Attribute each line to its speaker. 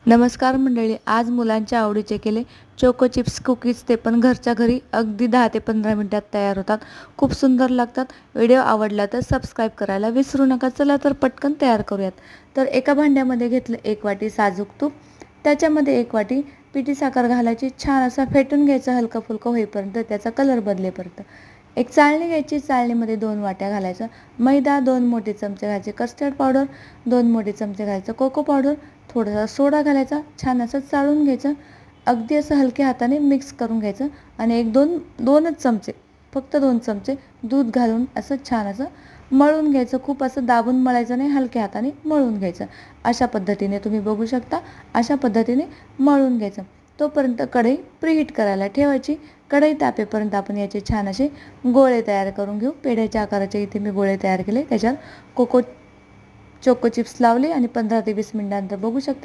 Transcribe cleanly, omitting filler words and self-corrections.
Speaker 1: नमस्कार मंडळी, आज मुलांच्या आवडीचे केले चोको चिप्स कुकीज, ते पण घरच्या घरी. अगदी 10 ते 15 मिनिटात तयार होतात. खूप सुंदर लागतात. व्हिडिओ आवडला तर सबस्क्राईब करायला विसरू नका. चला तर पटकन तयार करूयात. तर एका भांड्यामध्ये घेतलं 1 वाटी साजूक तूप, त्याच्यामध्ये 1 वाटी पिठी साखर घालायची. छान असा फेटून घ्यायचं हलकं फुलकं होईपर्यंत, त्याचा कलर बदलेपर्यंत. एक चाळणी घ्यायची, चाळणीमध्ये 2 वाट्या घालायचं मैदा, 2 मोठे चमचे घालायचे कस्टर्ड पावडर, 2 मोठे चमचे घालायचं कोको पावडर, थोडासा सोडा घालायचा. छान असं चाळून घ्यायचं. अगदी असं हलक्या हाताने मिक्स करून घ्यायचं आणि 2च चमचे, फक्त 2 चमचे दूध घालून असं छान असं मळून घ्यायचं. खूप असं दाबून मळायचं नाही, हलक्या हाताने मळून घ्यायचं. अशा पद्धतीने तुम्ही बघू शकता. अशा पद्धतीने मळून घ्यायचं. तोपर्यंत कढई प्रीहीट करायला ठेवायची. कढई तापेपर्यंत आपण याचे छान असे गोळे तयार करून घेऊ. पेढ्याच्या आकाराचे इथे मी गोळे तयार केले. त्याच्यावर चोको चिप्स लावले आणि 15 ते 20 मिनिटांनंतर बघू शकता